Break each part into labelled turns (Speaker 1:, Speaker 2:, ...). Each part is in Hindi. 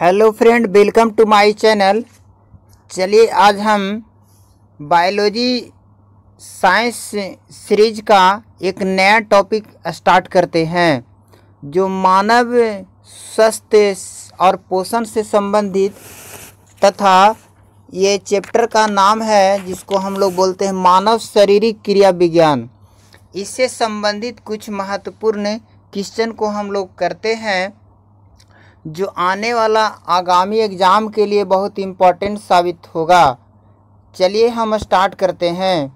Speaker 1: Hello friend, welcome to my channel. चलिए आज हम बायोलॉजी साइंस सीरीज का एक नया टॉपिक स्टार्ट करते हैं जो मानव स्वास्थ्य और पोषण से संबंधित तथा ये चैप्टर का नाम है जिसको हम लोग बोलते हैं मानव शारीरिक क्रिया विज्ञान। इससे संबंधित कुछ महत्वपूर्ण क्वेश्चन को हम लोग करते हैं जो आने वाला आगामी एग्ज़ाम के लिए बहुत इम्पोर्टेंट साबित होगा। चलिए हम स्टार्ट करते हैं।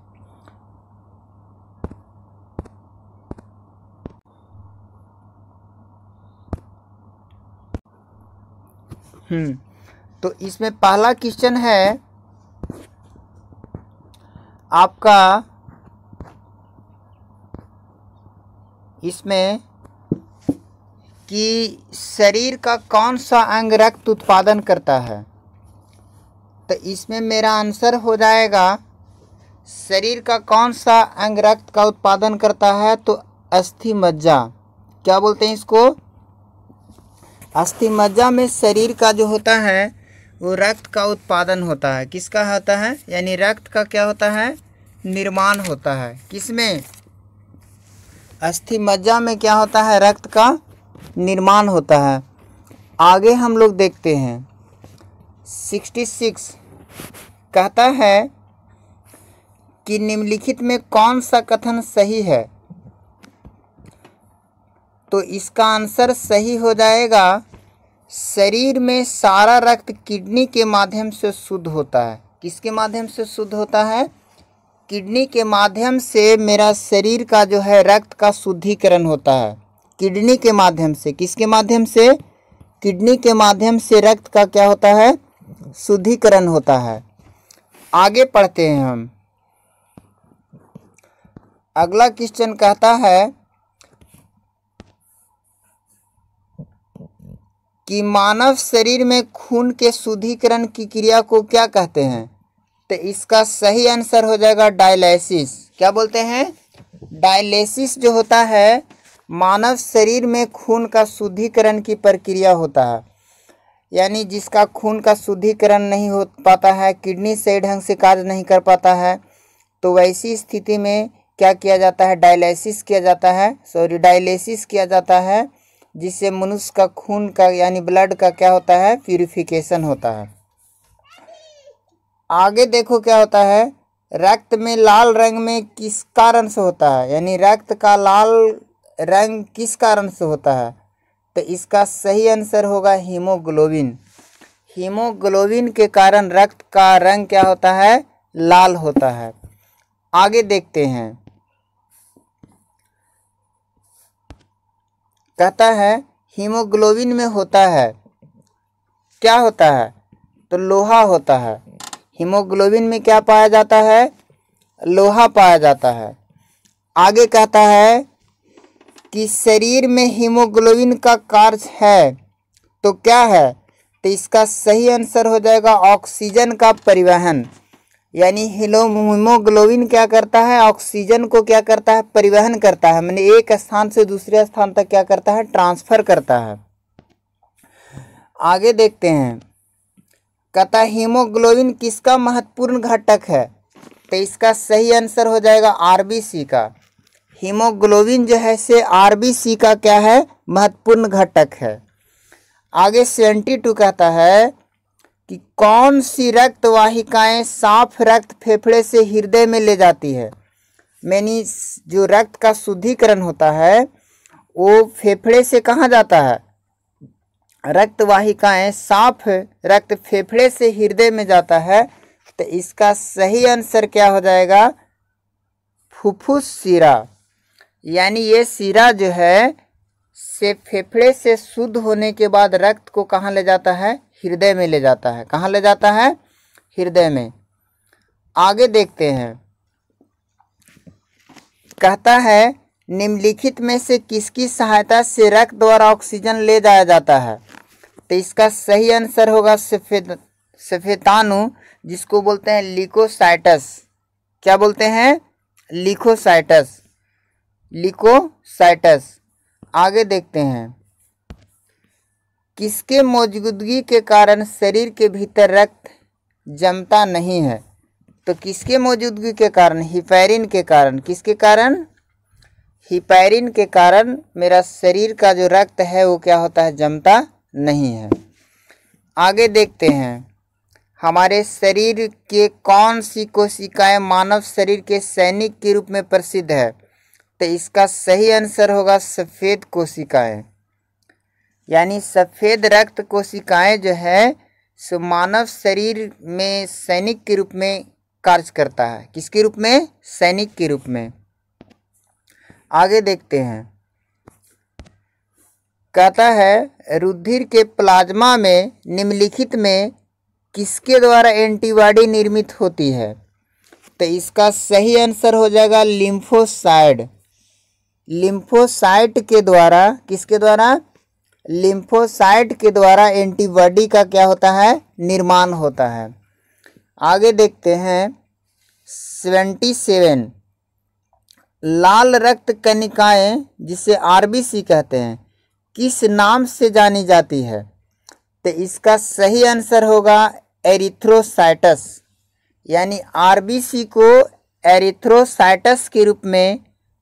Speaker 1: तो इसमें पहला क्वेश्चन है आपका, इसमें कि शरीर का कौन सा अंग रक्त उत्पादन करता है। तो इसमें मेरा आंसर हो जाएगा शरीर का कौन सा अंग रक्त का उत्पादन करता है, तो अस्थि मज्जा। क्या बोलते हैं इसको? अस्थि मज्जा में शरीर का जो होता है वो रक्त का उत्पादन होता है। किसका होता है? यानी रक्त का क्या होता है? निर्माण होता है। किसमें? अस्थि मज्जा में क्या होता है? रक्त का निर्माण होता है। आगे हम लोग देखते हैं 66 कहता है कि निम्नलिखित में कौन सा कथन सही है। तो इसका आंसर सही हो जाएगा शरीर में सारा रक्त किडनी के माध्यम से शुद्ध होता है। किसके माध्यम से शुद्ध होता है? किडनी के माध्यम से मेरा शरीर का जो है रक्त का शुद्धिकरण होता है। किडनी के माध्यम से। किसके माध्यम से? किडनी के माध्यम से रक्त का क्या होता है? शुद्धिकरण होता है। आगे पढ़ते हैं हम। अगला क्वेश्चन कहता है कि मानव शरीर में खून के शुद्धिकरण की क्रिया को क्या कहते हैं। तो इसका सही आंसर हो जाएगा डायलिसिस। क्या बोलते हैं? डायलिसिस जो होता है मानव शरीर में खून का शुद्धिकरण की प्रक्रिया होता है। यानी जिसका खून का शुद्धिकरण नहीं हो पाता है, किडनी सही ढंग से कार्य नहीं कर पाता है, तो वैसी स्थिति में क्या किया जाता है? डायलिसिस किया जाता है। डायलिसिस किया जाता है जिससे मनुष्य का खून का यानी ब्लड का क्या होता है? प्यूरिफिकेशन होता है। आगे देखो क्या होता है, रक्त में लाल रंग में किस कारण से होता है, यानी रक्त का लाल रंग किस कारण से होता है। तो इसका सही आंसर होगा हीमोग्लोबिन। हीमोग्लोबिन के कारण रक्त का रंग क्या होता है? लाल होता है। आगे देखते हैं। कहता है हीमोग्लोबिन में होता है, क्या होता है? तो लोहा होता है। हीमोग्लोबिन में क्या पाया जाता है? लोहा पाया जाता है। आगे कहता है कि शरीर में हीमोग्लोबिन का कार्य है, तो क्या है? तो इसका सही आंसर हो जाएगा ऑक्सीजन का परिवहन। यानी हीमोग्लोबिन क्या करता है? ऑक्सीजन को क्या करता है? परिवहन करता है। माने एक स्थान से दूसरे स्थान तक क्या करता है? ट्रांसफर करता है। आगे देखते हैं। कहता है हीमोग्लोबिन किसका महत्वपूर्ण घटक है। तो इसका सही आंसर हो जाएगा आरबीसी का। हीमोग्लोबिन जो है से आरबीसी का क्या है? महत्वपूर्ण घटक है। आगे 72 कहता है कि कौन सी रक्त वाहिकाएं साफ रक्त फेफड़े से हृदय में ले जाती है। यानी जो रक्त का शुद्धिकरण होता है वो फेफड़े से कहाँ जाता है? रक्त वाहिकाएं साफ रक्त फेफड़े से हृदय में जाता है। तो इसका सही आंसर क्या हो जाएगा? फुफ्फुस शिरा। यानी ये शिरा जो है से फेफड़े से शुद्ध होने के बाद रक्त को कहाँ ले जाता है? हृदय में ले जाता है। कहाँ ले जाता है? हृदय में। आगे देखते हैं। कहता है निम्नलिखित में से किसकी सहायता से रक्त द्वारा ऑक्सीजन ले जाया जाता है। तो इसका सही आंसर होगा सफेदानु, जिसको बोलते हैं लिकोसाइटस। क्या बोलते हैं? लिकोसाइटस। लिकोसाइटस। आगे देखते हैं। किसके मौजूदगी के कारण शरीर के भीतर रक्त जमता नहीं है? तो किसके मौजूदगी के कारण? हिपैरिन के कारण। किसके कारण? हिपैरिन के कारण मेरा शरीर का जो रक्त है वो क्या होता है? जमता नहीं है। आगे देखते हैं, हमारे शरीर के कौन सी कोशिकाएं मानव शरीर के सैनिक के रूप में प्रसिद्ध है? तो इसका सही आंसर होगा सफ़ेद कोशिकाएं। यानी सफ़ेद रक्त कोशिकाएं जो है सो मानव शरीर में सैनिक के रूप में कार्य करता है। किसके रूप में? सैनिक के रूप में। आगे देखते हैं, कहता है रुधिर के प्लाज्मा में निम्नलिखित में किसके द्वारा एंटीबॉडी निर्मित होती है? तो इसका सही आंसर हो जाएगा लिम्फोसाइट। लिम्फोसाइट के द्वारा, किसके द्वारा? लिम्फोसाइट के द्वारा एंटीबॉडी का क्या होता है? निर्माण होता है। आगे देखते हैं 77, लाल रक्त कणिकाएं जिसे आरबीसी कहते हैं किस नाम से जानी जाती है? तो इसका सही आंसर होगा एरिथ्रोसाइटस। यानी आरबीसी को एरिथ्रोसाइटस के रूप में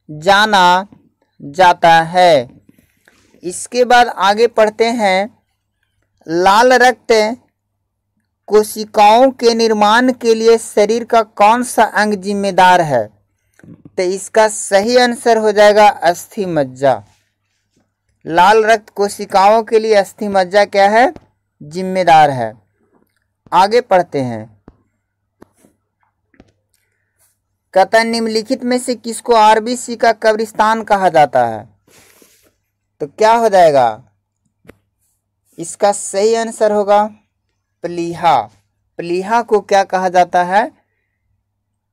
Speaker 1: जाना जाता है। इसके बाद आगे पढ़ते हैं, लाल रक्त कोशिकाओं के निर्माण के लिए शरीर का कौन सा अंग जिम्मेदार है? तो इसका सही आंसर हो जाएगा अस्थि मज्जा। लाल रक्त कोशिकाओं के लिए अस्थि मज्जा क्या है? जिम्मेदार है। आगे पढ़ते हैं, कहता निम्नलिखित में से किसको आरबीसी का कब्रिस्तान कहा जाता है? तो क्या हो जाएगा? इसका सही आंसर होगा प्लीहा। प्लीहा को क्या कहा जाता है?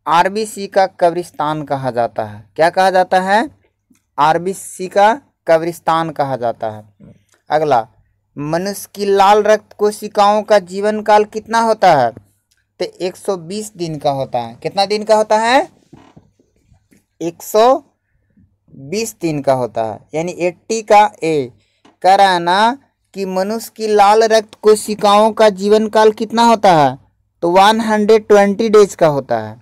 Speaker 1: आरबीसी का कब्रिस्तान कहा जाता है। क्या कहा जाता है? आरबीसी का कब्रिस्तान कहा जाता है। अगला, मनुष्य की लाल रक्त कोशिकाओं का जीवन काल कितना होता है? तो 120 दिन का होता है। कितना दिन का होता है? 120 दिन का होता है। यानी 80 का ए कह रहा है ना कि मनुष्य की लाल रक्त कोशिकाओं का जीवन काल कितना होता है? तो 120 डेज का होता है।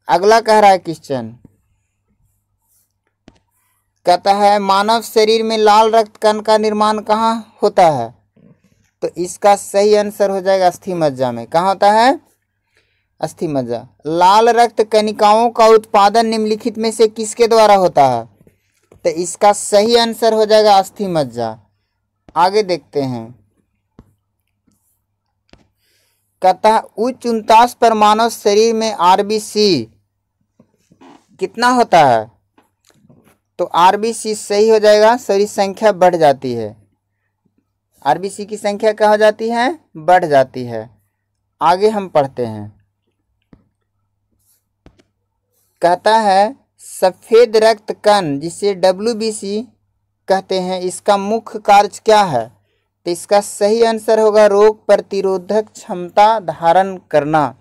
Speaker 1: अगला कह रहा है क्वेश्चन, कहता है मानव शरीर में लाल रक्त कण का निर्माण कहाँ होता है? तो इसका सही आंसर हो जाएगा अस्थि मज्जा में। कहाँ होता है? अस्थि मज्जा। लाल रक्त कणिकाओं का उत्पादन निम्नलिखित में से किसके द्वारा होता है? तो इसका सही आंसर हो जाएगा अस्थि मज्जा। आगे देखते हैं, कहता है उच्च 49 पर मानव शरीर में आरबीसी कितना होता है? तो आरबीसी सही हो जाएगा, सॉरी संख्या बढ़ जाती है। आरबीसी की संख्या क्या हो जाती है? बढ़ जाती है। आगे हम पढ़ते हैं, कहता है सफेद रक्त कण जिसे डब्ल्यूबीसी कहते हैं इसका मुख्य कार्य क्या है? तो इसका सही आंसर होगा रोग प्रतिरोधक क्षमता धारण करना।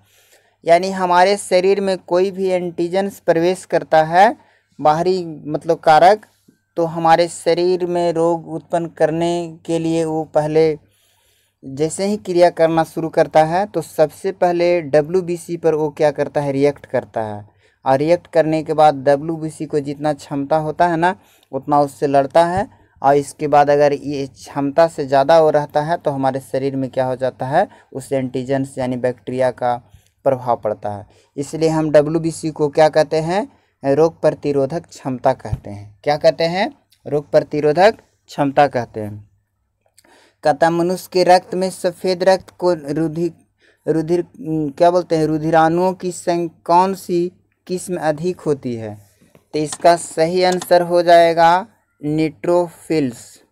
Speaker 1: यानी हमारे शरीर में कोई भी एंटीजन्स प्रवेश करता है, बाहरी मतलब कारक, तो हमारे शरीर में रोग उत्पन्न करने के लिए वो पहले जैसे ही क्रिया करना शुरू करता है तो सबसे पहले डब्ल्यूबीसी पर वो क्या करता है? रिएक्ट करता है। और रिएक्ट करने के बाद डब्ल्यूबीसी को जितना क्षमता होता है ना उतना उससे लड़ता है। और इसके बाद अगर ये क्षमता से ज़्यादा हो रहता है तो हमारे शरीर में क्या हो जाता है? उस एंटीजन्स यानी बैक्टीरिया का प्रभाव पड़ता है। इसलिए हम डब्ल्यूबीसी को क्या कहते हैं? रोग प्रतिरोधक क्षमता कहते हैं। क्या कहते हैं? रोग प्रतिरोधक क्षमता कहते हैं। कहता मनुष्य के रक्त में सफ़ेद रक्त को रुधिर क्या बोलते हैं? रुधिराणुओं की कौन सी किस्म अधिक होती है? तो इसका सही आंसर हो जाएगा न्यूट्रोफिल्स।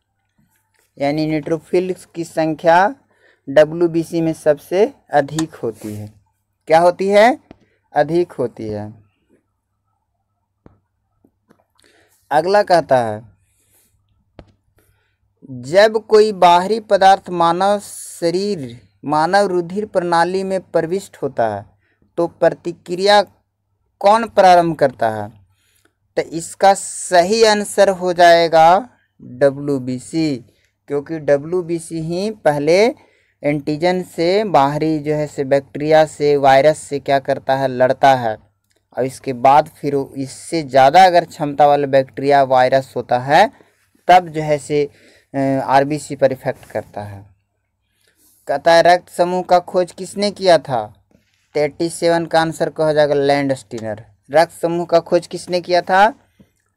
Speaker 1: यानी न्यूट्रोफिल्स की संख्या डब्ल्यूबीसी में सबसे अधिक होती है। क्या होती है? अधिक होती है। अगला कहता है जब कोई बाहरी पदार्थ मानव रुधिर प्रणाली में प्रविष्ट होता है तो प्रतिक्रिया कौन प्रारंभ करता है? तो इसका सही आंसर हो जाएगा डब्ल्यूबीसी। क्योंकि WBC ही पहले एंटीजन से बाहरी जो है से बैक्टीरिया से वायरस से क्या करता है, लड़ता है, और इसके बाद फिर इससे ज़्यादा अगर क्षमता वाला बैक्टीरिया वायरस होता है तब जो है से RBC पर इफेक्ट करता है। कहता है रक्त समूह का खोज किसने किया था? 87 का आंसर क्या हो जाएगा? लैंडस्टीनर। रक्त समूह का खोज किसने किया था?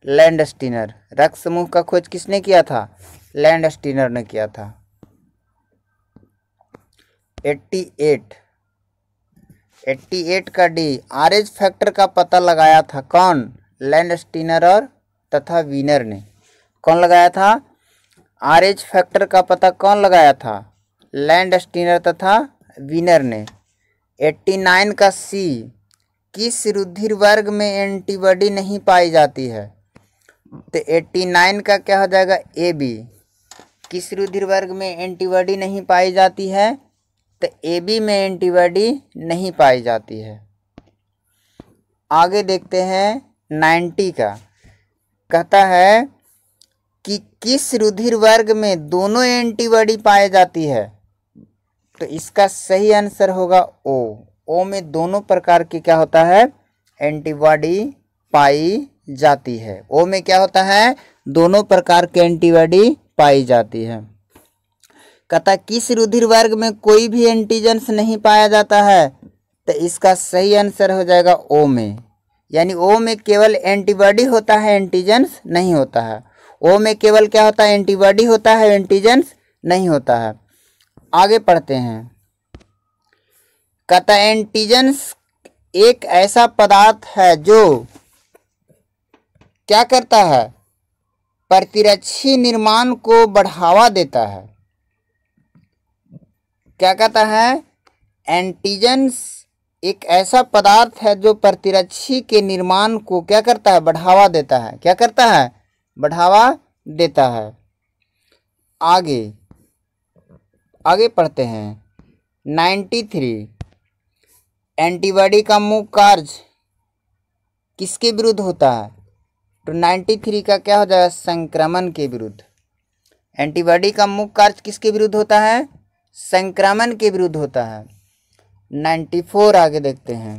Speaker 1: लैंडस्टीनर। रक्त समूह का खोज किसने किया था? लैंडस्टीनर ने किया था। 88 का डी, RH फैक्टर का पता लगाया था कौन? लैंडस्टीनर और तथा वीनर ने। कौन लगाया था? RH फैक्टर का पता कौन लगाया था? लैंडस्टीनर तथा वीनर ने। 89 का सी, किस रुधिर वर्ग में एंटीबॉडी नहीं पाई जाती है? तो 89 का क्या हो जाएगा? AB। किस रुधिर वर्ग में एंटीबॉडी नहीं पाई जाती है? तो AB में एंटीबॉडी नहीं पाई जाती है। आगे देखते हैं 90 का। कहता है कि किस रुधिर वर्ग में दोनों एंटीबॉडी पाई जाती है? तो इसका सही आंसर होगा O में दोनों प्रकार की क्या होता है? एंटीबॉडी पाई जाती है। O में क्या होता है? दोनों प्रकार के एंटीबॉडी पाई जाती है। कहता किस रुधिर वर्ग में कोई भी एंटीजेंस नहीं पाया जाता है? तो इसका सही आंसर हो जाएगा O में, यानी O में केवल एंटीबॉडी होता है, एंटीजेंस नहीं होता है। O में केवल क्या होता है? एंटीबॉडी होता है, एंटीजेंस नहीं होता है। आगे पढ़ते हैं। कहता एंटीजेंस एक ऐसा पदार्थ है जो क्या करता है? प्रतिरक्षी निर्माण को बढ़ावा देता है। क्या कहता है? एंटीजेंस एक ऐसा पदार्थ है जो प्रतिरक्षी के निर्माण को क्या करता है? बढ़ावा देता है। क्या करता है? बढ़ावा देता है। आगे पढ़ते हैं। 93, एंटीबॉडी का मुख्य कार्य किसके विरुद्ध होता है? तो 93 का क्या हो जाएगा? संक्रमण के विरुद्ध। एंटीबॉडी का मुख्य कार्य किसके विरुद्ध होता है? संक्रमण के विरुद्ध होता है। 94 आगे देखते हैं।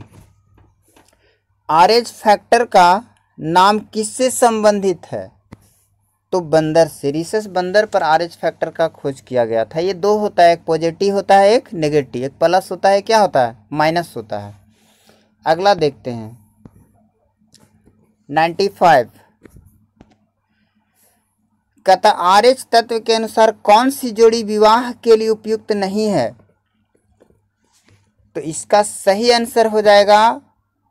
Speaker 1: RH फैक्टर का नाम किससे संबंधित है? तो बंदर से, रिसस बंदर पर RH फैक्टर का खोज किया गया था। ये दो होता है, एक पॉजिटिव होता है, एक नेगेटिव। एक प्लस होता है, क्या होता है? माइनस होता है। अगला देखते हैं 95। कहता RH तत्व के अनुसार कौन सी जोड़ी विवाह के लिए उपयुक्त नहीं है? तो इसका सही आंसर हो जाएगा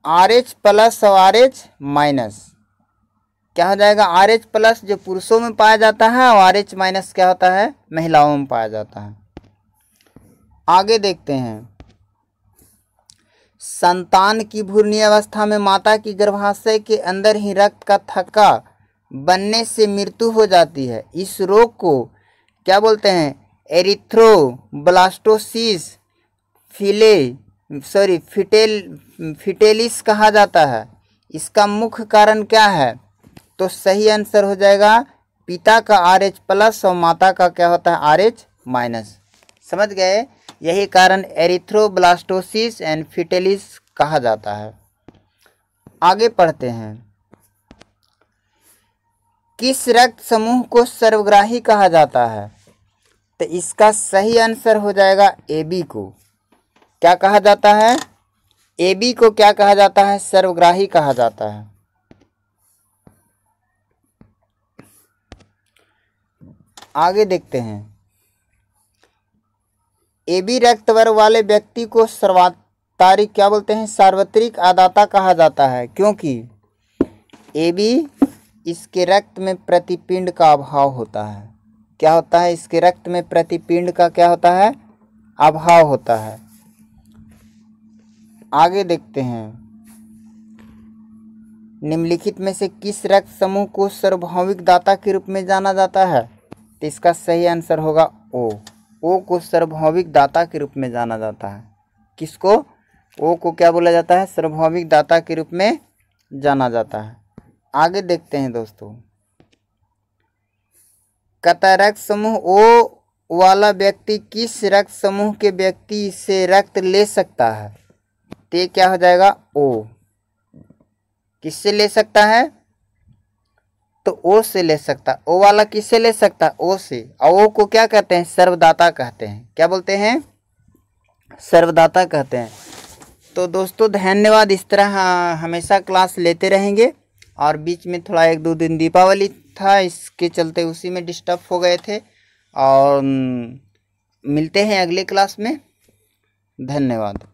Speaker 1: RH प्लस और RH माइनस। क्या हो जाएगा? RH प्लस जो पुरुषों में पाया जाता है और RH माइनस क्या होता है? महिलाओं में पाया जाता है। आगे देखते हैं। संतान की भ्रूणीय अवस्था में माता की गर्भाशय के अंदर ही रक्त का थक्का बनने से मृत्यु हो जाती है। इस रोग को क्या बोलते हैं? एरिथ्रोब्लास्टोसिस फिटेलिस कहा जाता है। इसका मुख्य कारण क्या है? तो सही आंसर हो जाएगा पिता का RH प्लस और माता का क्या होता है? RH minus. समझ गए? यही कारण एरिथ्रोब्लास्टोसिस एंड फिटेलिस कहा जाता है। आगे पढ़ते हैं। किस रक्त समूह को सर्वग्राही कहा जाता है? तो इसका सही आंसर हो जाएगा AB को। क्या कहा जाता है? AB को क्या कहा जाता है? सर्वग्राही कहा जाता है। आगे देखते हैं। AB रक्त वर्ग वाले व्यक्ति को सर्वाधिक क्या बोलते हैं? सार्वत्रिक आदाता कहा जाता है, क्योंकि AB इसके रक्त में प्रतिपिंड का अभाव होता है। क्या होता है? इसके रक्त में प्रतिपिंड का क्या होता है? अभाव होता है। आगे देखते हैं। निम्नलिखित में से किस रक्त समूह को सार्वभौमिक दाता के रूप में जाना जाता है? तो इसका सही आंसर होगा O को सार्वभौमिक दाता के रूप में जाना जाता है। किसको? O को क्या बोला जाता है? सार्वभौमिक दाता के रूप में जाना जाता है। आगे देखते हैं दोस्तों। कहता रक्त समूह ओ वाला व्यक्ति किस रक्त समूह के व्यक्ति से रक्त ले सकता है? तो ये क्या हो जाएगा? ओ। किससे ले सकता है? तो ओ से ले सकता। ओ वाला किससे ले सकता? ओ से। और ओ को क्या कहते हैं? सर्वदाता कहते हैं। क्या बोलते हैं? सर्वदाता कहते हैं। तो दोस्तों धन्यवाद। इस तरह हमेशा क्लास लेते रहेंगे। और बीच में थोड़ा 1-2 दिन दीपावली था, इसके चलते उसी में डिस्टर्ब हो गए थे। और मिलते हैं अगले क्लास में। धन्यवाद।